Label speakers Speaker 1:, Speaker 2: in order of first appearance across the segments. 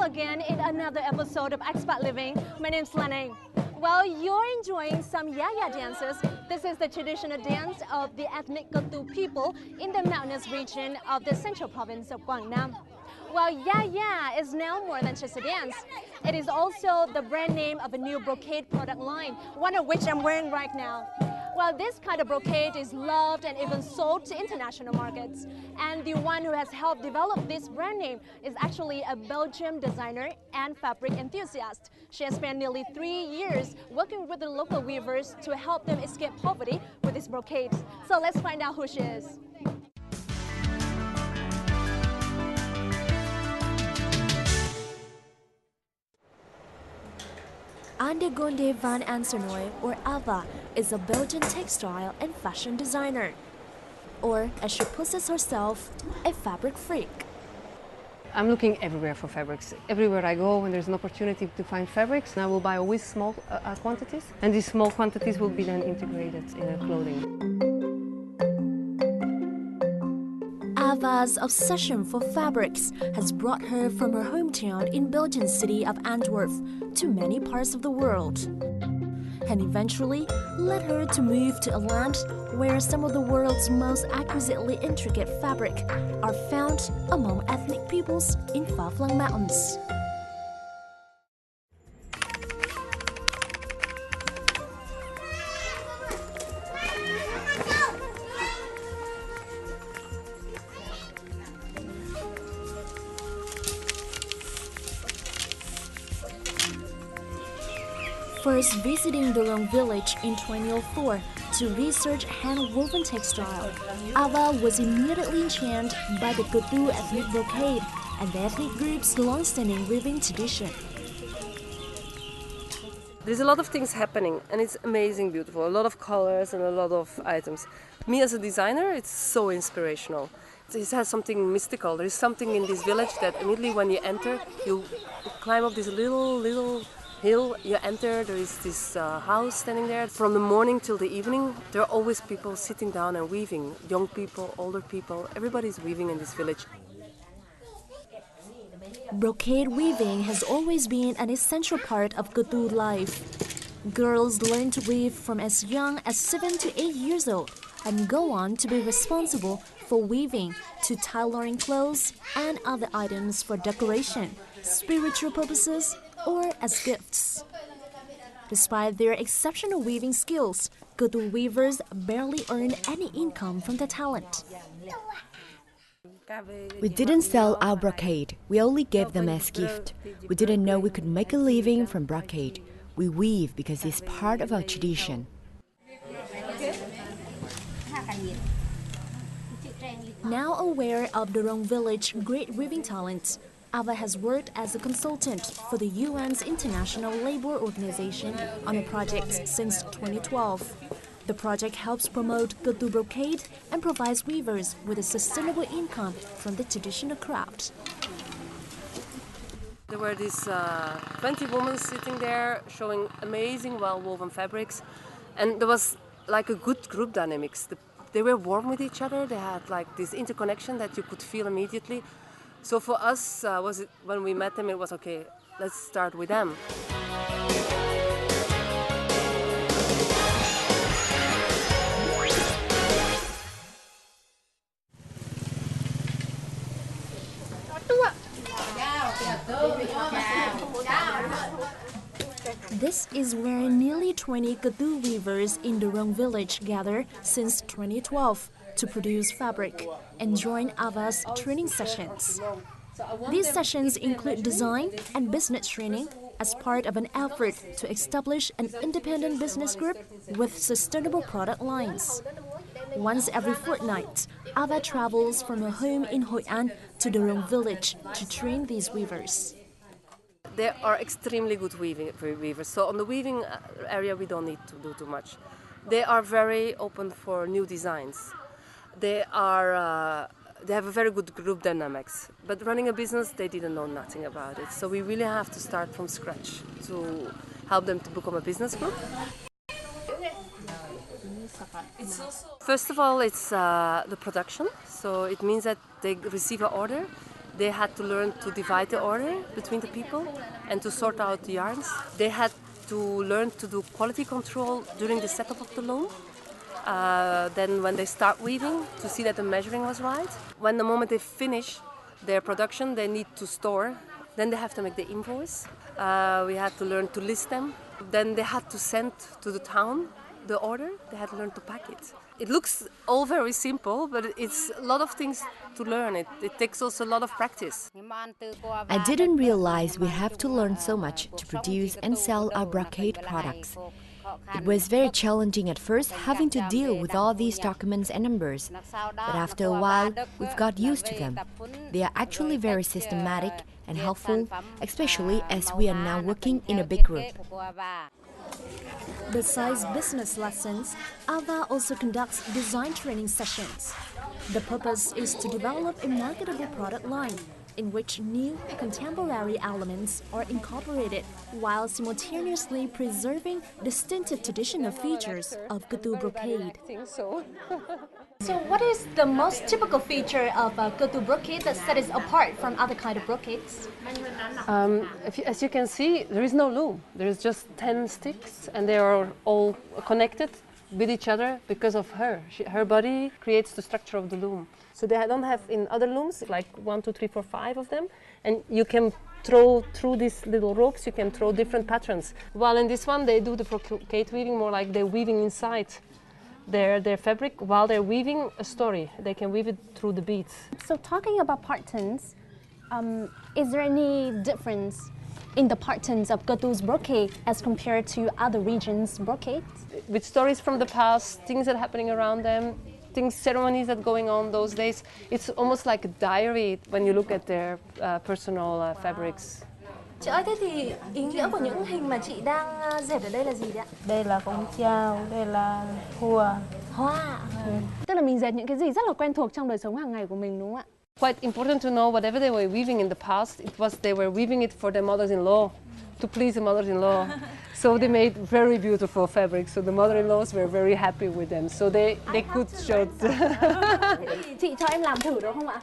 Speaker 1: again in another episode of Expat Living. My name's Lenny. While you're enjoying some Yaya dances, this is the traditional dance of the ethnic Ketu people in the mountainous region of the central province of Quảng Nam. Well, Yaya is now more than just a dance. It is also the brand name of a new brocade product line, one of which I'm wearing right now. Well, this kind of brocade is loved and even sold to international markets. And the one who has helped develop this brand name is actually a Belgian designer and fabric enthusiast. She has spent nearly 3 years working with the local weavers to help them escape poverty with this brocade. So let's find out who she is. Andegonde van Ansenoy, or Ava, is a Belgian textile and fashion designer. Or, as she puts it herself, a fabric freak.
Speaker 2: I'm looking everywhere for fabrics. Everywhere I go, when there's an opportunity to find fabrics, I will buy always small quantities, and these small quantities will be then integrated in her clothing.
Speaker 1: Ava's obsession for fabrics has brought her from her hometown in Belgian city of Antwerp to many parts of the world, and eventually led her to move to a land where some of the world's most exquisitely intricate fabric are found among ethnic peoples in far-flung mountains. First visiting Dorong village in 2004 to research hand-woven textile, Ava was immediately enchanted by the Ketu ethnic brocade and the ethnic group's long-standing weaving tradition.
Speaker 2: There's a lot of things happening and it's amazing, beautiful, a lot of colors and a lot of items. Me as a designer, it's so inspirational. It has something mystical. There is something in this village that immediately when you enter, you climb up this little hill, you enter, there is this house standing there. From the morning till the evening, there are always people sitting down and weaving. Young people, older people, everybody's weaving in this village.
Speaker 1: Brocade weaving has always been an essential part of Ketu life. Girls learn to weave from as young as 7 to 8 years old and go on to be responsible for weaving to tailoring clothes and other items for decoration, spiritual purposes, or as gifts. Despite their exceptional weaving skills, Ketu weavers barely earn any income from their talent.
Speaker 3: We didn't sell our brocade, we only gave them as gift. We didn't know we could make a living from brocade. We weave because it's part of our tradition.
Speaker 1: Now aware of Dorong village great weaving talent, Ava has worked as a consultant for the UN's International Labour Organization on a project since 2012. The project helps promote Ketu brocade and provides weavers with a sustainable income from the traditional craft.
Speaker 2: There were these 20 women sitting there showing amazing well-woven fabrics, and there was like a good group dynamics. They were warm with each other, they had like this interconnection that you could feel immediately. So for us, when we met them, it was okay, let's start with them.
Speaker 1: This is where nearly 20 Ketu weavers in Dorong village gather since 2012 to produce fabric and join Ava's training sessions. These sessions include design and business training as part of an effort to establish an independent business group with sustainable product lines. Once every fortnight, Ava travels from her home in Hoi An to Dorong village to train these weavers.
Speaker 2: They are extremely good weavers, so on the weaving area we don't need to do too much. They are very open for new designs. They have a very good group dynamics, but running a business they didn't know nothing about it. So we really have to start from scratch to help them to become a business group. First of all, it's the production. So it means that they receive an order They had to learn to divide the order between the people and to sort out the yarns. They had to learn to do quality control during the setup of the loom. Then when they start weaving, to see that the measuring was right. When the moment they finish their production, they need to store. Then they have to make the invoice. We had to learn to list them. Then they had to send to the town the order. They had to learn to pack it. It looks all very simple, but it's a lot of things to learn. It takes also a lot of practice.
Speaker 3: I didn't realize we have to learn so much to produce and sell our brocade products. It was very challenging at first having to deal with all these documents and numbers, but after a while we've got used to them. They are actually very systematic and helpful, especially as we are now working in a big group.
Speaker 1: Besides business lessons, AVA also conducts design training sessions. The purpose is to develop a marketable product line in which new contemporary elements are incorporated while simultaneously preserving distinctive traditional features of Kutu brocade. So what is the most typical feature of Kutu brocade that sets it apart from other kind of brocades?
Speaker 2: As you can see, there is no loom. There is just 10 sticks and they are all connected with each other because of her. Her body creates the structure of the loom. So they don't have in other looms like 1, 2, 3, 4, 5 of them, and you can throw through these little ropes. You can throw different patterns. While in this one they do the brocade weaving more like they're weaving inside their fabric while they're weaving a story. They can weave it through the beads. So talking about patterns, is there any difference in the patterns of Kutu's brocade as compared to other regions' brocades? With stories from the past, things that are happening around them, ceremonies that are going on those days, it's almost like a diary when you look at their personal fabrics.
Speaker 1: Chị ơi, thế thì ý nghĩa của những hình mà chị đang dệt ở đây là gì đấy ạ?
Speaker 4: Đây là cổng treo, đây là hoa.
Speaker 1: Hoa. Tức là mình dệt những cái gì rất là quen thuộc trong đời sống hàng ngày của mình đúng không ạ?
Speaker 2: Quite important to know whatever they were weaving in the past, they were weaving it for their mothers-in-law, to please the mothers-in-law. So they made very beautiful fabrics. So the mother-in-laws were very happy with them. So they could show.
Speaker 1: Chị cho em làm thử được không ạ?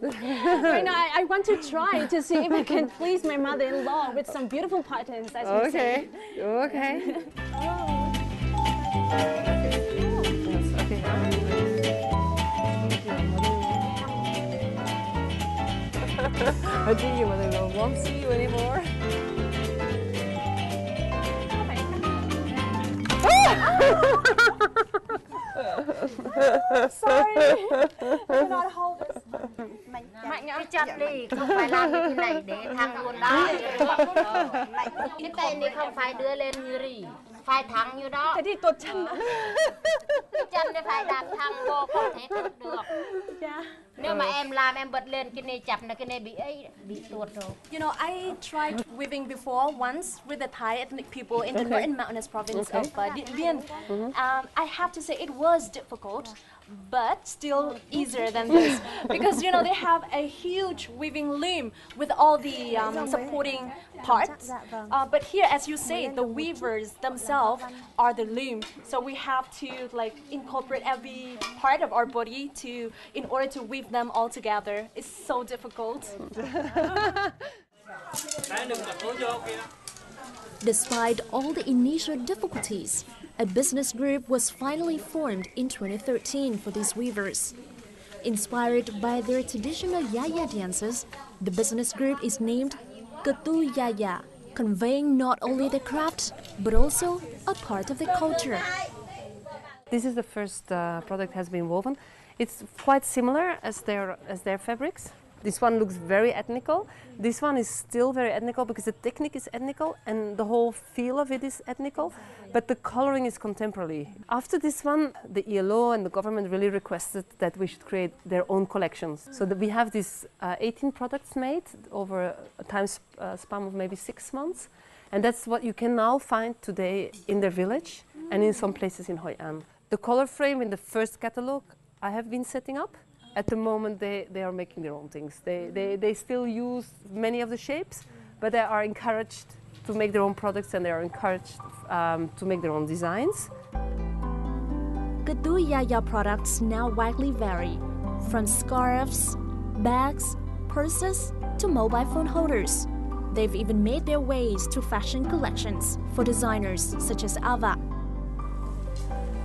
Speaker 1: Right now, I want to try to see if I can please my mother-in-law with some beautiful patterns, as we say.
Speaker 2: Okay. I think your mother-in-law won't see you anymore.
Speaker 1: Sorry, I cannot hold this.
Speaker 4: Mạnh cái chân đi, không phải làm như thế này để thăng luôn đó. Cái tay này không phải đưa lên như rỉ, phải thẳng như đó.
Speaker 1: Thế thì tuột chân.
Speaker 4: Cái chân này phải đạp thẳng vô, không thể tuột được. Nếu mà em làm em bật lên cái này chặt là cái này bị tuột rồi.
Speaker 1: You know, I tried weaving before once with the Thai ethnic people in the northern mountainous province of Điện Biên. I have to say it was difficult, but still easier than this because you know they have a huge weaving loom with all the supporting parts. But here, as you say, the weavers themselves are the loom, so we have to like incorporate every part of our body in order to weave them all together. It's so difficult. Despite all the initial difficulties, a business group was finally formed in 2013 for these weavers. Inspired by their traditional yaya dances, the business group is named Kutu Yaya, conveying not only the craft, but also a part of the culture.
Speaker 2: This is the first product has been woven. It's quite similar as their fabrics. This one looks very ethnical. This one is still very ethnical because the technique is ethnical and the whole feel of it is ethnical, but the coloring is contemporary. After this one, the ELO and the government really requested that we should create their own collections. So that we have these 18 products made over a time span of maybe 6 months. And that's what you can now find today in their village and in some places in Hoi An. The color frame in the first catalog I have been setting up. At the moment, they are making their own things. They still use many of the shapes, but they are encouraged to make their own products and they are encouraged to make their own designs.
Speaker 1: Kutu Yaya products now widely vary, from scarves, bags,
Speaker 5: purses to mobile phone holders. They've even made their ways to fashion collections for designers such as AVA.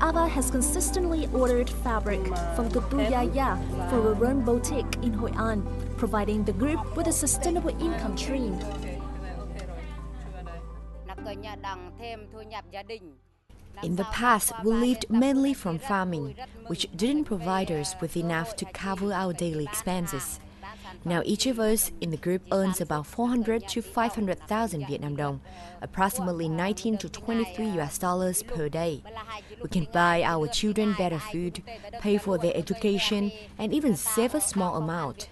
Speaker 5: AVA has consistently ordered fabric from Yaya for a run boutique in Hội An, providing the group with a sustainable income stream.
Speaker 3: In the past, we lived mainly from farming, which didn't provide us with enough to cover our daily expenses. Now each of us in the group earns about 400 to 500,000 Vietnam dong, approximately 19 to 23 US dollars per day. We can buy our children better food, pay for their education, and even save a small amount.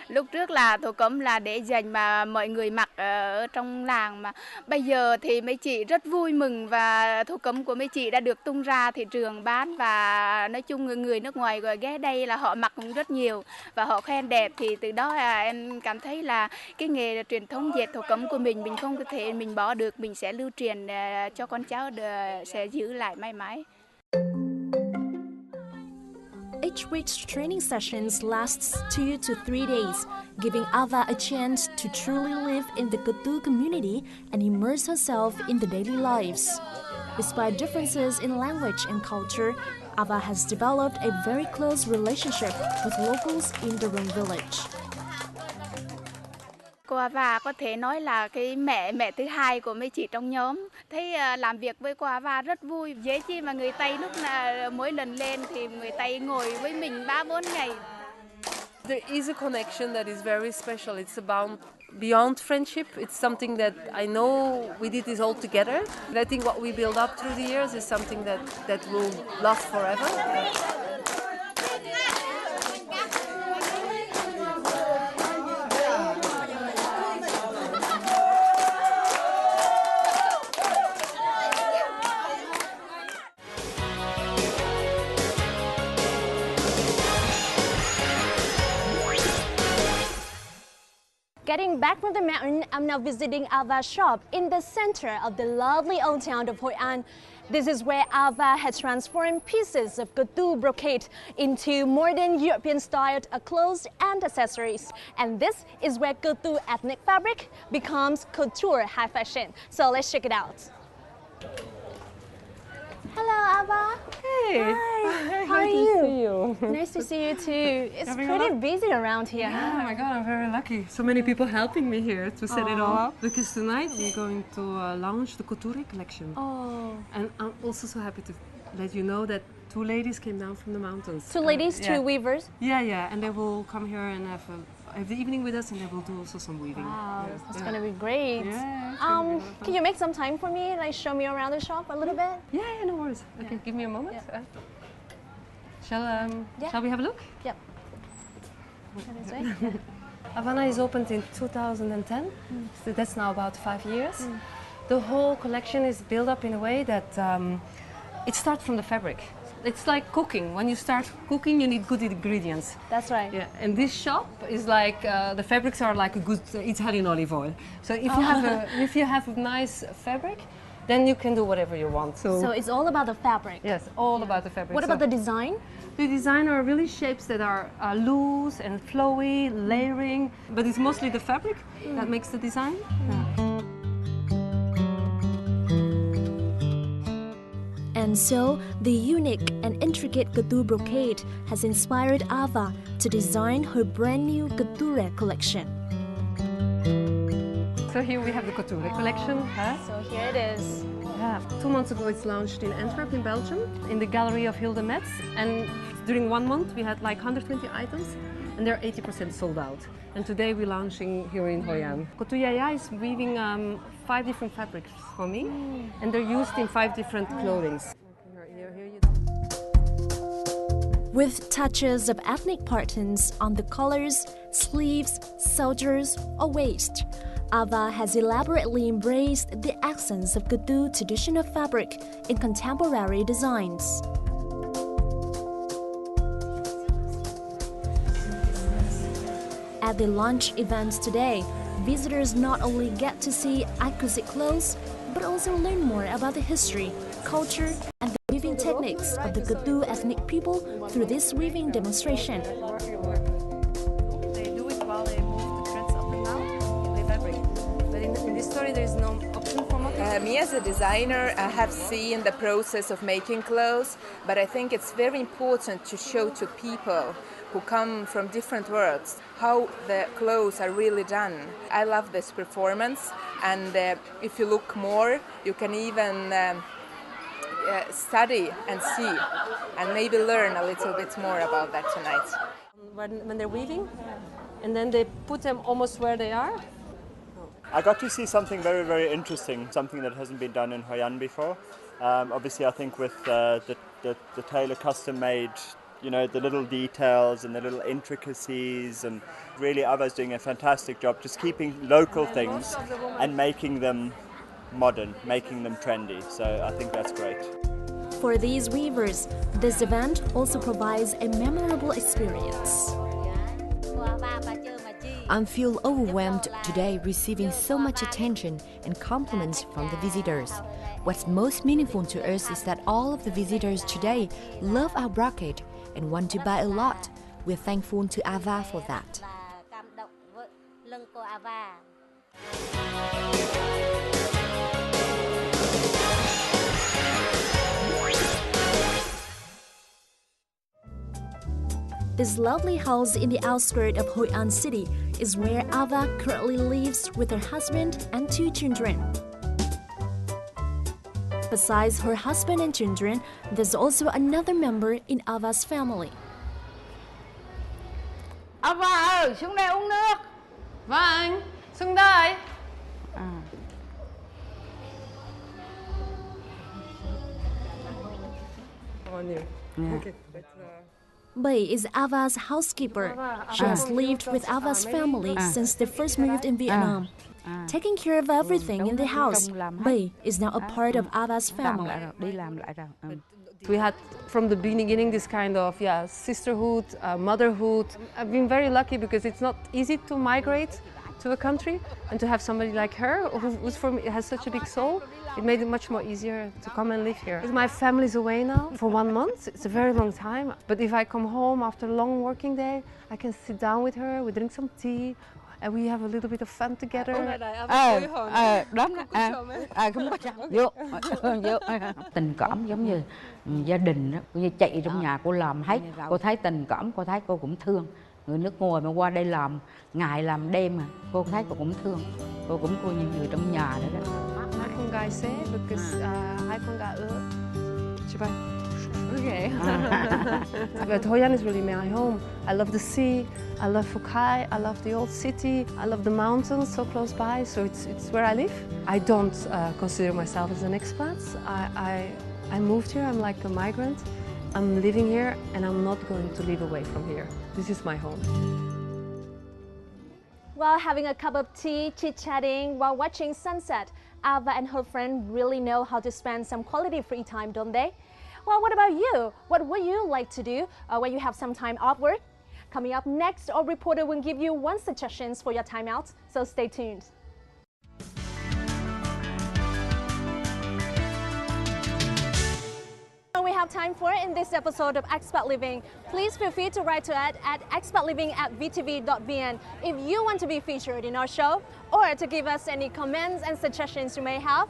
Speaker 6: Lúc trước là thổ cẩm là để dành mà mọi người mặc ở trong làng, mà bây giờ thì mấy chị rất vui mừng và thổ cẩm của mấy chị đã được tung ra thị trường bán, và nói chung người nước ngoài ghé đây là họ mặc cũng rất nhiều và họ khen đẹp, thì từ đó em cảm thấy là cái nghề truyền thống dệt thổ cẩm của mình không có thể mình bỏ được, mình sẽ lưu truyền cho con cháu sẽ giữ lại mãi mãi.
Speaker 5: Each week's training sessions lasts 2 to 3 days, giving Ava a chance to truly live in the Cơ Tu community and immerse herself in the daily lives. Despite differences in language and culture, Ava has developed a very close relationship with locals in the Rung village.
Speaker 6: Cô Ava có thể nói là cái mẹ thứ hai của mấy chị trong nhóm. Thấy làm việc với cô Ava rất vui. Dễ chi mà người Tây lúc nào mỗi lần lên thì người Tây ngồi với mình 3-4 ngày.
Speaker 2: There is a connection that is very special. It's about beyond friendship. It's something that I know we did this all together. And I think what we build up through the years is something that will last forever.
Speaker 1: Getting back from the mountain, I'm now visiting Ava's shop in the center of the lovely old town of Hội An. This is where Ava has transformed pieces of Cơ Tu brocade into modern European-styled clothes and accessories. And this is where Cơ Tu ethnic fabric becomes couture high fashion. So let's check it out. Hello, Ava.
Speaker 2: Hey.
Speaker 1: Hi. How are
Speaker 2: Nice
Speaker 1: you?
Speaker 2: to see you.
Speaker 1: Nice to see you too. It's
Speaker 2: Having
Speaker 1: pretty
Speaker 2: fun?
Speaker 1: busy around here.
Speaker 2: Yeah, oh my God, I'm very lucky. So many people helping me here to set it all up. Because tonight we're going to launch the couture collection.
Speaker 1: Oh.
Speaker 2: And I'm also so happy to let you know that 2 ladies came down from the mountains.
Speaker 1: 2 ladies, 2
Speaker 2: yeah.
Speaker 1: weavers.
Speaker 2: Yeah, and they will come here and have the evening with us, and they will do also some weaving.
Speaker 1: Wow,
Speaker 2: Yes,
Speaker 1: that's
Speaker 2: yeah.
Speaker 1: going to be great.
Speaker 2: Yeah, it's gonna be a lot of fun.
Speaker 1: Can you make some time for me? Like show me around the shop a little bit?
Speaker 2: Yeah, no worries. Okay, give me a moment.
Speaker 1: Yeah.
Speaker 2: Shall we have a look?
Speaker 1: Yep. This way.
Speaker 2: AVANA is opened in 2010, so that's now about 5 years. The whole collection is built up in a way that it starts from the fabric. It's like cooking. When you start cooking, you need good ingredients.
Speaker 1: That's right.
Speaker 2: Yeah, and this shop is like the fabrics are like a good Italian olive oil. So if you have a nice fabric, then you can do whatever you want.
Speaker 1: So it's all about the fabric.
Speaker 2: Yes, all about the fabric.
Speaker 1: What about the design?
Speaker 2: The design are really shapes that are loose and flowy, layering, but it's mostly the fabric that makes the design. Yeah.
Speaker 5: And so, the unique and intricate Cơ Tu brocade has inspired Ava to design her brand new couture collection.
Speaker 2: So here we have the couture collection.
Speaker 1: So here it is.
Speaker 2: Yeah. 2 months ago it's launched in Antwerp in Belgium, in the gallery of Hilde Metz, and during 1 month we had like 120 items, and they're 80% sold out. And today we're launching here in Hội An. Yaya is weaving 5 different fabrics for me, and they're used in 5 different clothings.
Speaker 5: With touches of ethnic patterns on the collars, sleeves, shoulders, or waist, Ava has elaborately embraced the accents of Cơ Tu traditional fabric in contemporary designs. At the launch event today, visitors not only get to see exquisite clothes, but also learn more about the history, culture, and the weaving techniques of the Ketu ethnic people through this weaving demonstration.
Speaker 2: They do it while they move the threads up and down in the fabric. But in this story, there is no option for motif.
Speaker 7: Me as a designer, I have seen the process of making clothes, but I think it's very important to show to people who come from different worlds how the clothes are really done. I love this performance, and if you look more, you can even study and see and maybe learn a little bit more about that tonight.
Speaker 2: When they're weaving, and then they put them almost where they are.
Speaker 8: I got to see something very, very interesting, something that hasn't been done in Hoi An before. Obviously, I think with the tailor custom made, you know, the little details and the little intricacies, and really Ava's doing a fantastic job just keeping local things and making them modern, making them trendy. So I think that's great.
Speaker 5: For these weavers, this event also provides a memorable experience.
Speaker 3: I feel overwhelmed today receiving so much attention and compliments from the visitors. What's most meaningful to us is that all of the visitors today love our brocade and want to buy a lot. We're thankful to Ava for that.
Speaker 5: This lovely house in the outskirts of Hoi An City is where Ava currently lives with her husband and 2 children. Besides her husband and children, there's also another member in Ava's family.
Speaker 4: Ava ơi, xuống đây uống nước.
Speaker 2: Vâng, xuống đây.
Speaker 5: Bei is Ava's housekeeper. She has lived with Ava's family since they first moved in Vietnam. Taking care of everything in the house, Bei is now a part of Ava's family.
Speaker 2: We had from the beginning this kind of sisterhood, motherhood. I've been very lucky because it's not easy to migrate to a country, and to have somebody like her who's has such a big soul, it made it much more easier to come and live here. My family's away now for 1 month. It's a very long time, but if I come home after a long working day, I can sit down with her, we drink some tea, and we have a little bit of fun together.
Speaker 9: Tình cảm giống như gia đình đó, như chị trong nhà cô làm hết, cô thấy tình cảm, cô thấy cô cũng thương. Người nước ngoài mà qua đây làm ngày làm đêm mà cô thấy cô cũng thương, cô cũng coi như người trong nhà đó đó.
Speaker 2: Okay. But Hoi An is really my home. I love the sea, I love Phu Khai, I love the old city, I love the mountains so close by, so it's where I live. I don't consider myself as an expat. I moved here, I'm like a migrant. I'm living here and I'm not going to live away from here. This is my home.
Speaker 1: While having a cup of tea, chit-chatting, while watching sunset, Ava and her friend really know how to spend some quality free time, don't they? Well, what about you? What would you like to do when you have some time off work? Coming up next, our reporter will give you 1 suggestion for your time out, so stay tuned. We have time for in this episode of Expat Living. Please feel free to write to us at expatliving@vtv.vn if you want to be featured in our show, or to give us any comments and suggestions you may have.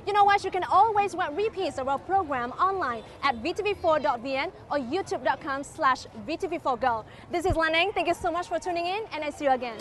Speaker 1: You know what? You can always watch repeats of our program online at vtv4.vn or youtube.com/vtv4go. This is Lan Anh. Thank you so much for tuning in, and I see you again.